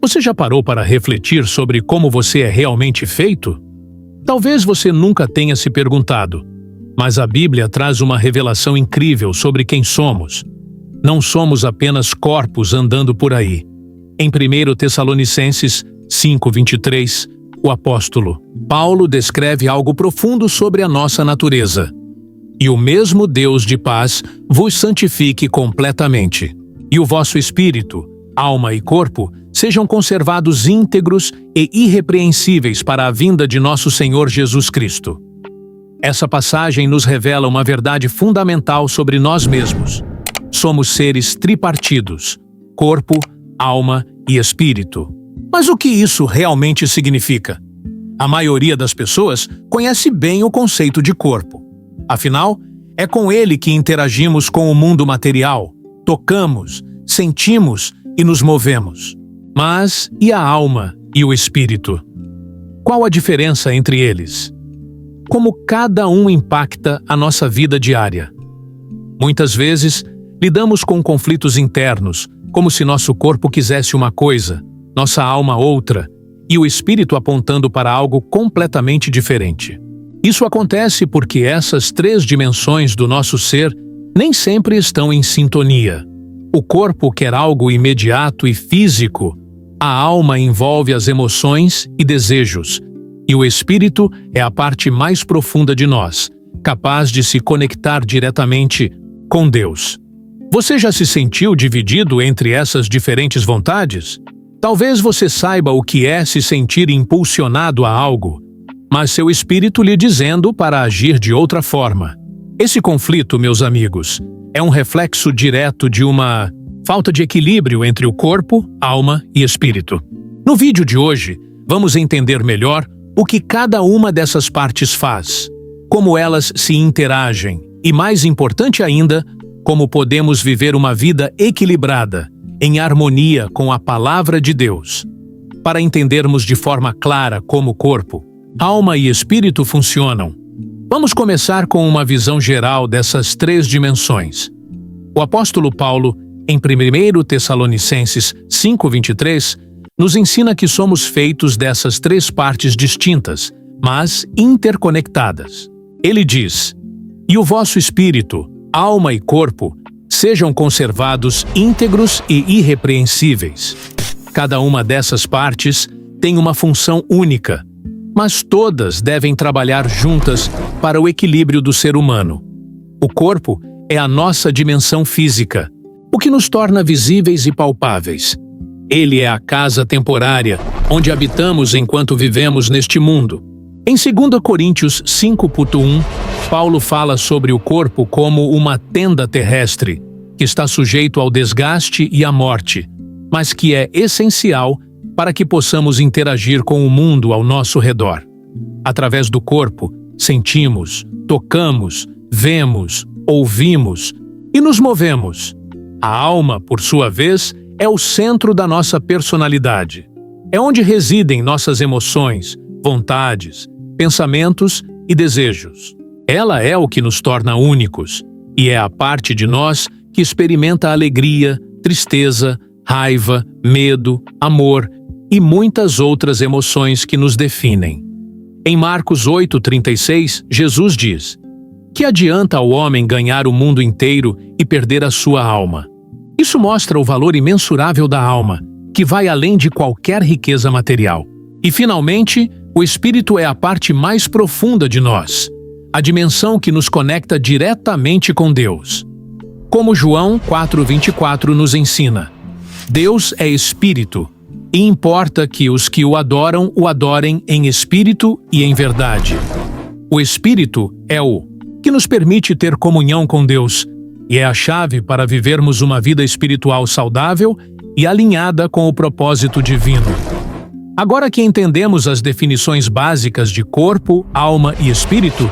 Você já parou para refletir sobre como você é realmente feito? Talvez você nunca tenha se perguntado, mas a Bíblia traz uma revelação incrível sobre quem somos. Não somos apenas corpos andando por aí. Em 1 Tessalonicenses 5:23, o apóstolo Paulo descreve algo profundo sobre a nossa natureza. E o mesmo Deus de paz vos santifique completamente, e o vosso espírito, alma e corpo sejam conservados íntegros e irrepreensíveis para a vinda de nosso Senhor Jesus Cristo. Essa passagem nos revela uma verdade fundamental sobre nós mesmos. Somos seres tripartidos: corpo, alma e espírito. Mas o que isso realmente significa? A maioria das pessoas conhece bem o conceito de corpo. Afinal, é com ele que interagimos com o mundo material, tocamos, sentimos e nos movemos. Mas e a alma e o espírito? Qual a diferença entre eles? Como cada um impacta a nossa vida diária? Muitas vezes, lidamos com conflitos internos, como se nosso corpo quisesse uma coisa, nossa alma outra, e o espírito apontando para algo completamente diferente. Isso acontece porque essas três dimensões do nosso ser nem sempre estão em sintonia. O corpo quer algo imediato e físico, a alma envolve as emoções e desejos, e o espírito é a parte mais profunda de nós, capaz de se conectar diretamente com Deus. Você já se sentiu dividido entre essas diferentes vontades? Talvez você saiba o que é se sentir impulsionado a algo, mas seu espírito lhe dizendo para agir de outra forma. Esse conflito, meus amigos, é um reflexo direto de uma falta de equilíbrio entre o corpo, alma e espírito. No vídeo de hoje, vamos entender melhor o que cada uma dessas partes faz, como elas se interagem e, mais importante ainda, como podemos viver uma vida equilibrada, em harmonia com a Palavra de Deus. Para entendermos de forma clara como o corpo, alma e espírito funcionam, vamos começar com uma visão geral dessas três dimensões. O apóstolo Paulo, em 1 Tessalonicenses 5:23, nos ensina que somos feitos dessas três partes distintas, mas interconectadas. Ele diz: "E o vosso espírito, alma e corpo sejam conservados íntegros e irrepreensíveis." Cada uma dessas partes tem uma função única, mas todas devem trabalhar juntas para o equilíbrio do ser humano. O corpo é a nossa dimensão física, o que nos torna visíveis e palpáveis. Ele é a casa temporária, onde habitamos enquanto vivemos neste mundo. Em 2 Coríntios 5:1, Paulo fala sobre o corpo como uma tenda terrestre, que está sujeito ao desgaste e à morte, mas que é essencial para que possamos interagir com o mundo ao nosso redor. Através do corpo, sentimos, tocamos, vemos, ouvimos e nos movemos. A alma, por sua vez, é o centro da nossa personalidade. É onde residem nossas emoções, vontades, pensamentos e desejos. Ela é o que nos torna únicos, e é a parte de nós que experimenta alegria, tristeza, raiva, medo, amor e muitas outras emoções que nos definem. Em Marcos 8:36, Jesus diz: "Que adianta ao homem ganhar o mundo inteiro e perder a sua alma?" Isso mostra o valor imensurável da alma, que vai além de qualquer riqueza material. E, finalmente, o espírito é a parte mais profunda de nós, a dimensão que nos conecta diretamente com Deus. Como João 4:24 nos ensina, Deus é espírito, e importa que os que o adorem em espírito e em verdade. O espírito é o que nos permite ter comunhão com Deus, e é a chave para vivermos uma vida espiritual saudável e alinhada com o propósito divino. Agora que entendemos as definições básicas de corpo, alma e espírito,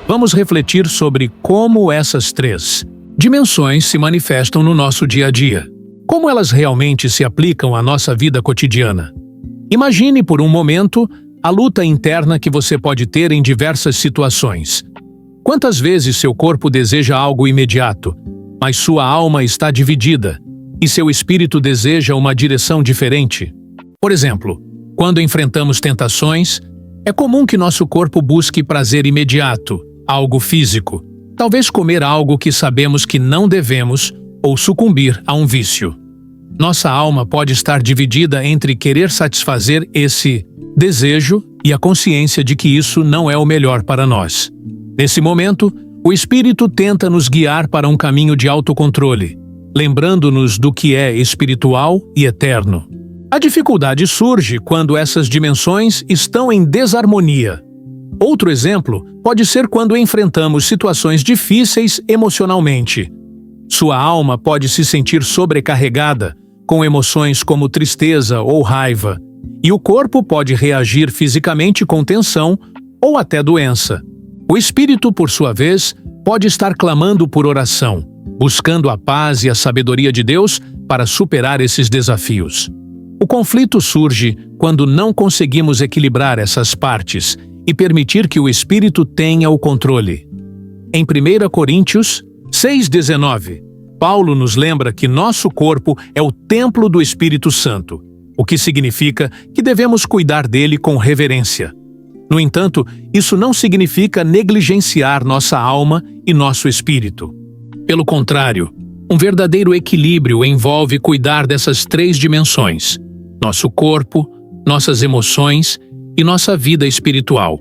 vamos refletir sobre como essas três dimensões se manifestam no nosso dia a dia. Como elas realmente se aplicam à nossa vida cotidiana? Imagine por um momento a luta interna que você pode ter em diversas situações. Quantas vezes seu corpo deseja algo imediato, mas sua alma está dividida, e seu espírito deseja uma direção diferente? Por exemplo, quando enfrentamos tentações, é comum que nosso corpo busque prazer imediato, algo físico, talvez comer algo que sabemos que não devemos ou sucumbir a um vício. Nossa alma pode estar dividida entre querer satisfazer esse desejo e a consciência de que isso não é o melhor para nós. Nesse momento, o espírito tenta nos guiar para um caminho de autocontrole, lembrando-nos do que é espiritual e eterno. A dificuldade surge quando essas dimensões estão em desarmonia. Outro exemplo pode ser quando enfrentamos situações difíceis emocionalmente. Sua alma pode se sentir sobrecarregada, com emoções como tristeza ou raiva, e o corpo pode reagir fisicamente com tensão ou até doença. O espírito, por sua vez, pode estar clamando por oração, buscando a paz e a sabedoria de Deus para superar esses desafios. O conflito surge quando não conseguimos equilibrar essas partes e permitir que o espírito tenha o controle. Em 1 Coríntios 6,19, Paulo nos lembra que nosso corpo é o templo do Espírito Santo, o que significa que devemos cuidar dele com reverência. No entanto, isso não significa negligenciar nossa alma e nosso espírito. Pelo contrário, um verdadeiro equilíbrio envolve cuidar dessas três dimensões: nosso corpo, nossas emoções e nossa vida espiritual,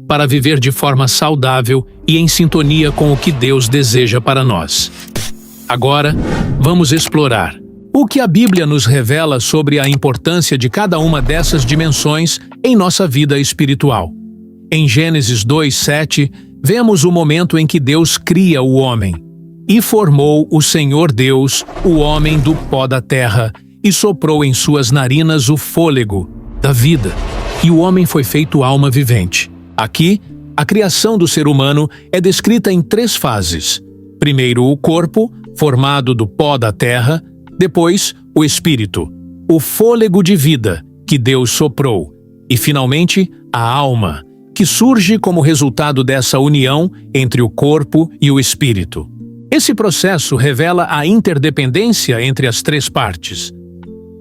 para viver de forma saudável e em sintonia com o que Deus deseja para nós. Agora, vamos explorar o que a Bíblia nos revela sobre a importância de cada uma dessas dimensões em nossa vida espiritual. Em Gênesis 2:7, vemos o momento em que Deus cria o homem. E formou o Senhor Deus o homem do pó da terra, e soprou em suas narinas o fôlego da vida, e o homem foi feito alma vivente. Aqui, a criação do ser humano é descrita em três fases. Primeiro, o corpo, formado do pó da terra. Depois, o espírito, o fôlego de vida que Deus soprou. E, finalmente, a alma, que surge como resultado dessa união entre o corpo e o espírito. Esse processo revela a interdependência entre as três partes.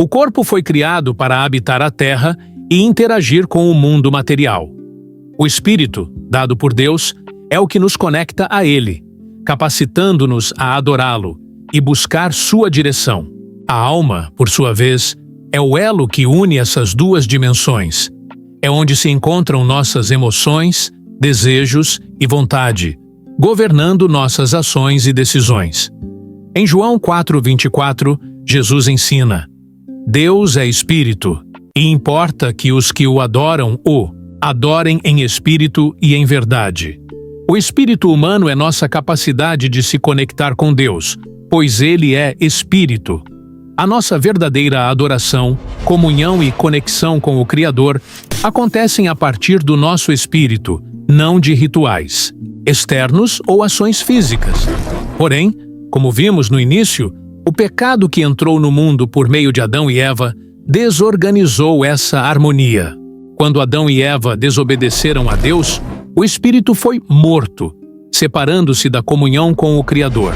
O corpo foi criado para habitar a terra e interagir com o mundo material. O espírito, dado por Deus, é o que nos conecta a Ele, capacitando-nos a adorá-lo e buscar sua direção. A alma, por sua vez, é o elo que une essas duas dimensões. É onde se encontram nossas emoções, desejos e vontade, governando nossas ações e decisões. Em João 4:24, Jesus ensina: Deus é espírito, e importa que os que o adorem em espírito e em verdade. O espírito humano é nossa capacidade de se conectar com Deus, pois Ele é espírito. A nossa verdadeira adoração, comunhão e conexão com o Criador acontecem a partir do nosso espírito, não de rituais externos ou ações físicas. Porém, como vimos no início, o pecado que entrou no mundo por meio de Adão e Eva desorganizou essa harmonia. Quando Adão e Eva desobedeceram a Deus, o espírito foi morto, separando-se da comunhão com o Criador.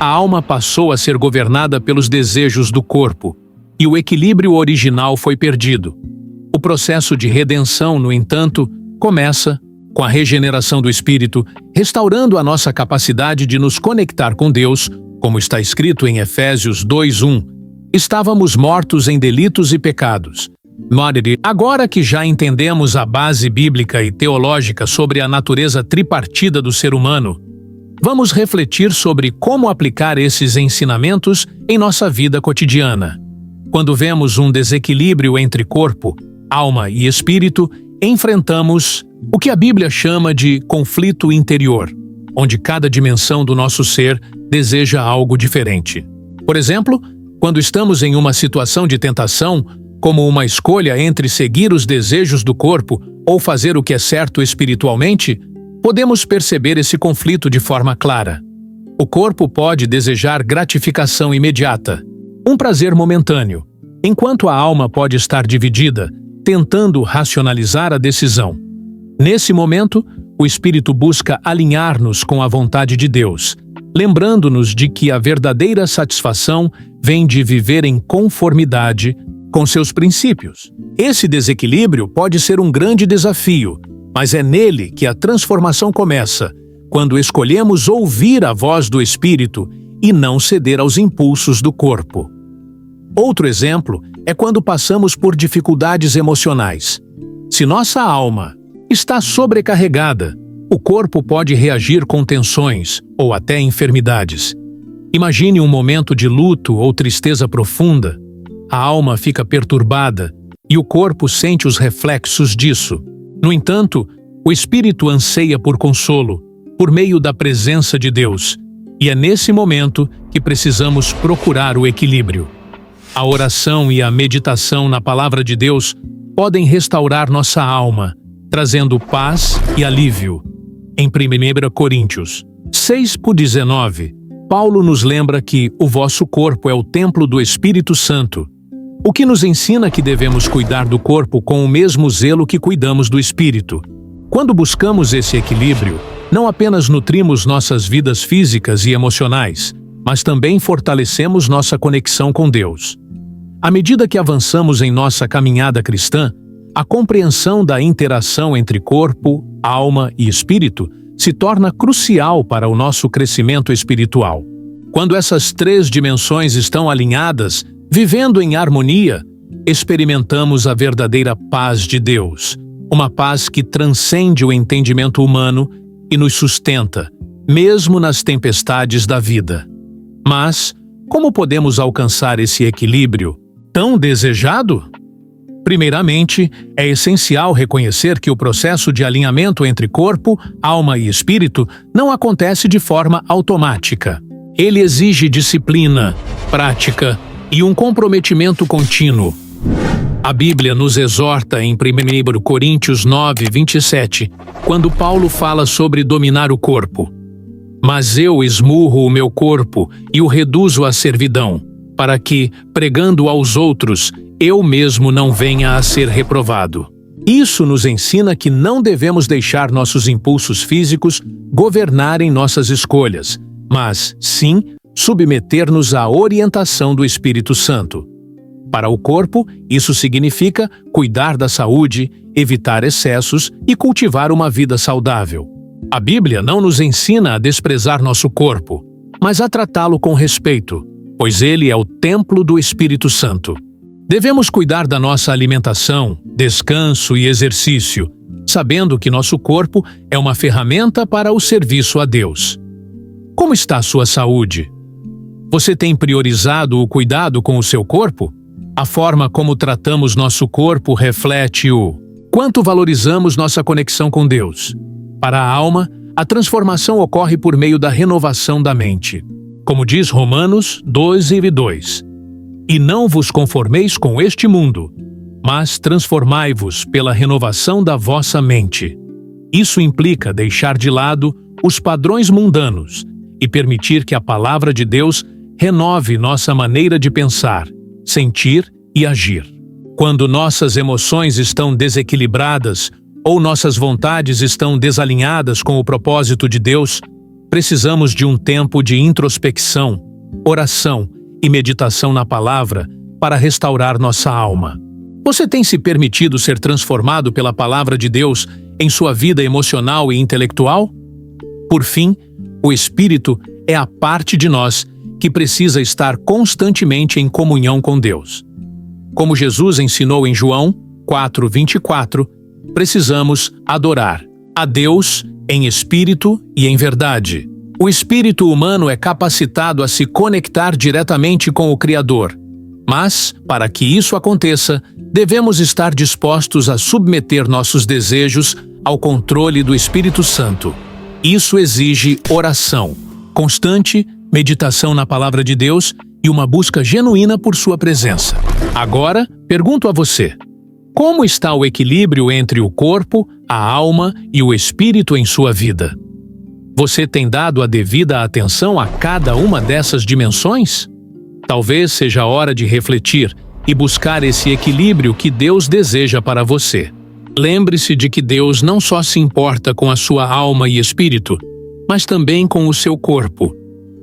A alma passou a ser governada pelos desejos do corpo, e o equilíbrio original foi perdido. O processo de redenção, no entanto, começa com a regeneração do espírito, restaurando a nossa capacidade de nos conectar com Deus, como está escrito em Efésios 2:1. Estávamos mortos em delitos e pecados. Agora que já entendemos a base bíblica e teológica sobre a natureza tripartida do ser humano, vamos refletir sobre como aplicar esses ensinamentos em nossa vida cotidiana. Quando vemos um desequilíbrio entre corpo, alma e espírito, enfrentamos o que a Bíblia chama de conflito interior, onde cada dimensão do nosso ser deseja algo diferente. Por exemplo, quando estamos em uma situação de tentação, como uma escolha entre seguir os desejos do corpo ou fazer o que é certo espiritualmente, podemos perceber esse conflito de forma clara. O corpo pode desejar gratificação imediata, um prazer momentâneo, enquanto a alma pode estar dividida, tentando racionalizar a decisão. Nesse momento, o espírito busca alinhar-nos com a vontade de Deus, lembrando-nos de que a verdadeira satisfação vem de viver em conformidade com seus princípios. Esse desequilíbrio pode ser um grande desafio, mas é nele que a transformação começa, quando escolhemos ouvir a voz do Espírito e não ceder aos impulsos do corpo. Outro exemplo é quando passamos por dificuldades emocionais. Se nossa alma está sobrecarregada, o corpo pode reagir com tensões ou até enfermidades. Imagine um momento de luto ou tristeza profunda. A alma fica perturbada e o corpo sente os reflexos disso. No entanto, o espírito anseia por consolo, por meio da presença de Deus, e é nesse momento que precisamos procurar o equilíbrio. A oração e a meditação na palavra de Deus podem restaurar nossa alma, trazendo paz e alívio. Em 1 Coríntios 6:19, Paulo nos lembra que o vosso corpo é o templo do Espírito Santo, o que nos ensina que devemos cuidar do corpo com o mesmo zelo que cuidamos do espírito. Quando buscamos esse equilíbrio, não apenas nutrimos nossas vidas físicas e emocionais, mas também fortalecemos nossa conexão com Deus. À medida que avançamos em nossa caminhada cristã, a compreensão da interação entre corpo, alma e espírito se torna crucial para o nosso crescimento espiritual. Quando essas três dimensões estão alinhadas, vivendo em harmonia, experimentamos a verdadeira paz de Deus, uma paz que transcende o entendimento humano e nos sustenta, mesmo nas tempestades da vida. Mas, como podemos alcançar esse equilíbrio tão desejado? Primeiramente, é essencial reconhecer que o processo de alinhamento entre corpo, alma e espírito não acontece de forma automática. Ele exige disciplina, prática e um comprometimento contínuo. A Bíblia nos exorta em 1 Coríntios 9:27, quando Paulo fala sobre dominar o corpo. Mas eu esmurro o meu corpo e o reduzo à servidão, para que, pregando aos outros, eu mesmo não venha a ser reprovado. Isso nos ensina que não devemos deixar nossos impulsos físicos governarem nossas escolhas, mas, sim, submeter-nos à orientação do Espírito Santo. Para o corpo, isso significa cuidar da saúde, evitar excessos e cultivar uma vida saudável. A Bíblia não nos ensina a desprezar nosso corpo, mas a tratá-lo com respeito, pois ele é o templo do Espírito Santo. Devemos cuidar da nossa alimentação, descanso e exercício, sabendo que nosso corpo é uma ferramenta para o serviço a Deus. Como está a sua saúde? Você tem priorizado o cuidado com o seu corpo? A forma como tratamos nosso corpo reflete o quanto valorizamos nossa conexão com Deus. Para a alma, a transformação ocorre por meio da renovação da mente. Como diz Romanos 12:2. E não vos conformeis com este mundo, mas transformai-vos pela renovação da vossa mente. Isso implica deixar de lado os padrões mundanos e permitir que a palavra de Deus renove nossa maneira de pensar, sentir e agir. Quando nossas emoções estão desequilibradas ou nossas vontades estão desalinhadas com o propósito de Deus, precisamos de um tempo de introspecção, oração e meditação na palavra para restaurar nossa alma. Você tem se permitido ser transformado pela palavra de Deus em sua vida emocional e intelectual? Por fim, o Espírito é a parte de nós que precisa estar constantemente em comunhão com Deus. Como Jesus ensinou em João 4:24, precisamos adorar a Deus em espírito e em verdade. O espírito humano é capacitado a se conectar diretamente com o Criador. Mas, para que isso aconteça, devemos estar dispostos a submeter nossos desejos ao controle do Espírito Santo. Isso exige oração constante, meditação na palavra de Deus e uma busca genuína por sua presença. Agora, pergunto a você: como está o equilíbrio entre o corpo, a alma e o espírito em sua vida? Você tem dado a devida atenção a cada uma dessas dimensões? Talvez seja a hora de refletir e buscar esse equilíbrio que Deus deseja para você. Lembre-se de que Deus não só se importa com a sua alma e espírito, mas também com o seu corpo,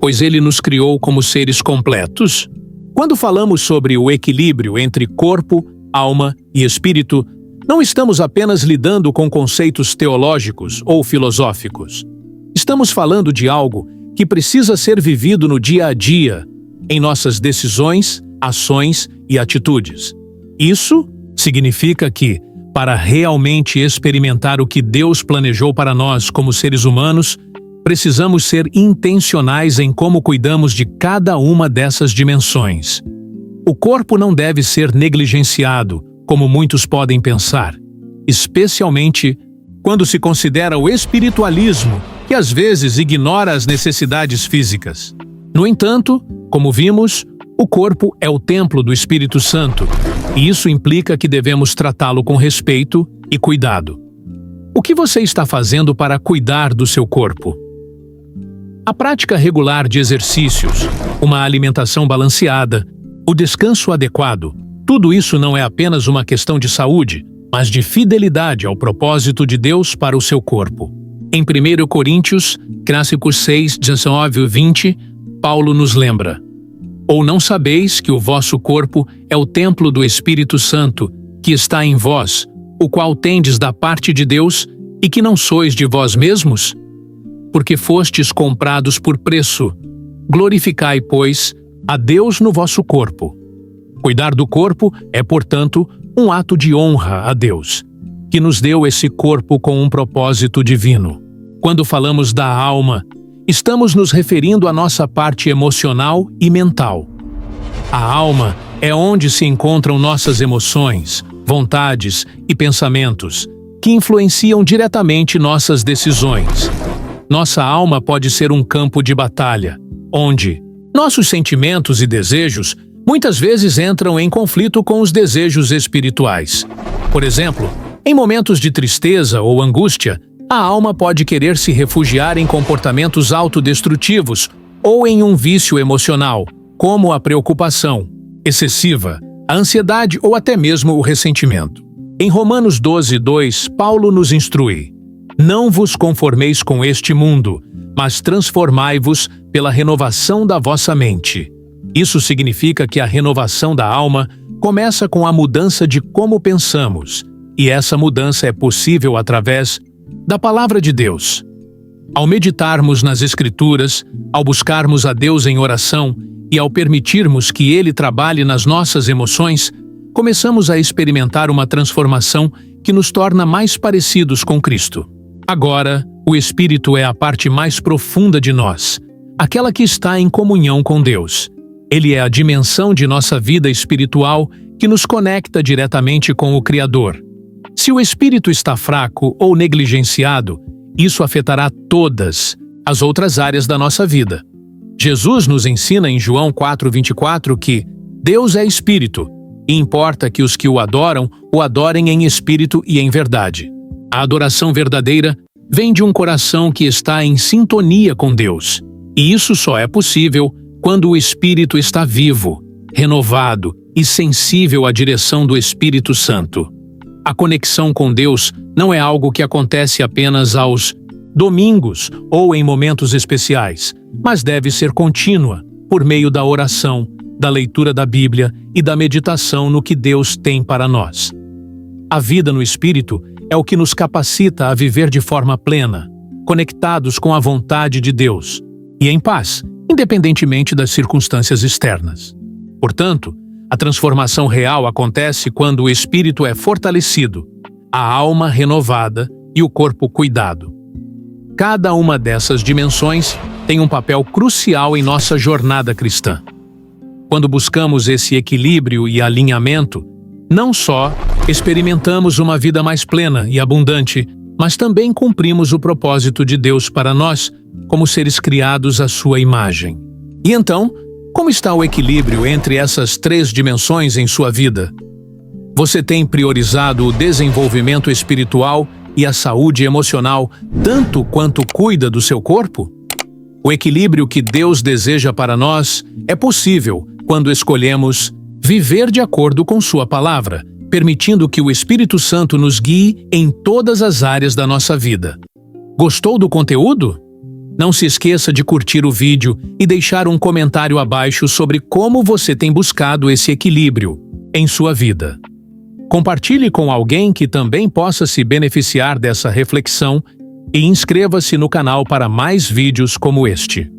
pois Ele nos criou como seres completos. Quando falamos sobre o equilíbrio entre corpo, alma e espírito, não estamos apenas lidando com conceitos teológicos ou filosóficos. Estamos falando de algo que precisa ser vivido no dia a dia, em nossas decisões, ações e atitudes. Isso significa que, para realmente experimentar o que Deus planejou para nós como seres humanos, precisamos ser intencionais em como cuidamos de cada uma dessas dimensões. O corpo não deve ser negligenciado, como muitos podem pensar, especialmente quando se considera o espiritualismo, que às vezes ignora as necessidades físicas. No entanto, como vimos, o corpo é o templo do Espírito Santo, e isso implica que devemos tratá-lo com respeito e cuidado. O que você está fazendo para cuidar do seu corpo? A prática regular de exercícios, uma alimentação balanceada, o descanso adequado, tudo isso não é apenas uma questão de saúde, mas de fidelidade ao propósito de Deus para o seu corpo. Em 1 Coríntios, clássicos 6, 19 e 20, Paulo nos lembra: Ou não sabeis que o vosso corpo é o templo do Espírito Santo, que está em vós, o qual tendes da parte de Deus, e que não sois de vós mesmos? Porque fostes comprados por preço. Glorificai, pois, a Deus no vosso corpo. Cuidar do corpo é, portanto, um ato de honra a Deus, que nos deu esse corpo com um propósito divino. Quando falamos da alma, estamos nos referindo à nossa parte emocional e mental. A alma é onde se encontram nossas emoções, vontades e pensamentos, que influenciam diretamente nossas decisões. Nossa alma pode ser um campo de batalha, onde nossos sentimentos e desejos muitas vezes entram em conflito com os desejos espirituais. Por exemplo, em momentos de tristeza ou angústia, a alma pode querer se refugiar em comportamentos autodestrutivos ou em um vício emocional, como a preocupação excessiva, a ansiedade ou até mesmo o ressentimento. Em Romanos 12, 2, Paulo nos instrui: Não vos conformeis com este mundo, mas transformai-vos pela renovação da vossa mente. Isso significa que a renovação da alma começa com a mudança de como pensamos, e essa mudança é possível através da Palavra de Deus. Ao meditarmos nas Escrituras, ao buscarmos a Deus em oração e ao permitirmos que Ele trabalhe nas nossas emoções, começamos a experimentar uma transformação que nos torna mais parecidos com Cristo. Agora, o Espírito é a parte mais profunda de nós, aquela que está em comunhão com Deus. Ele é a dimensão de nossa vida espiritual que nos conecta diretamente com o Criador. Se o Espírito está fraco ou negligenciado, isso afetará todas as outras áreas da nossa vida. Jesus nos ensina em João 4:24 que Deus é Espírito, e importa que os que o adorem em espírito e em verdade. A adoração verdadeira vem de um coração que está em sintonia com Deus, e isso só é possível quando o Espírito está vivo, renovado e sensível à direção do Espírito Santo. A conexão com Deus não é algo que acontece apenas aos domingos ou em momentos especiais, mas deve ser contínua, por meio da oração, da leitura da Bíblia e da meditação no que Deus tem para nós. A vida no Espírito é o que nos capacita a viver de forma plena, conectados com a vontade de Deus e em paz, independentemente das circunstâncias externas. Portanto, a transformação real acontece quando o espírito é fortalecido, a alma renovada e o corpo cuidado. Cada uma dessas dimensões tem um papel crucial em nossa jornada cristã. Quando buscamos esse equilíbrio e alinhamento, não só experimentamos uma vida mais plena e abundante, mas também cumprimos o propósito de Deus para nós, como seres criados à sua imagem. E então, como está o equilíbrio entre essas três dimensões em sua vida? Você tem priorizado o desenvolvimento espiritual e a saúde emocional tanto quanto cuida do seu corpo? O equilíbrio que Deus deseja para nós é possível quando escolhemos viver de acordo com sua palavra, permitindo que o Espírito Santo nos guie em todas as áreas da nossa vida. Gostou do conteúdo? Não se esqueça de curtir o vídeo e deixar um comentário abaixo sobre como você tem buscado esse equilíbrio em sua vida. Compartilhe com alguém que também possa se beneficiar dessa reflexão e inscreva-se no canal para mais vídeos como este.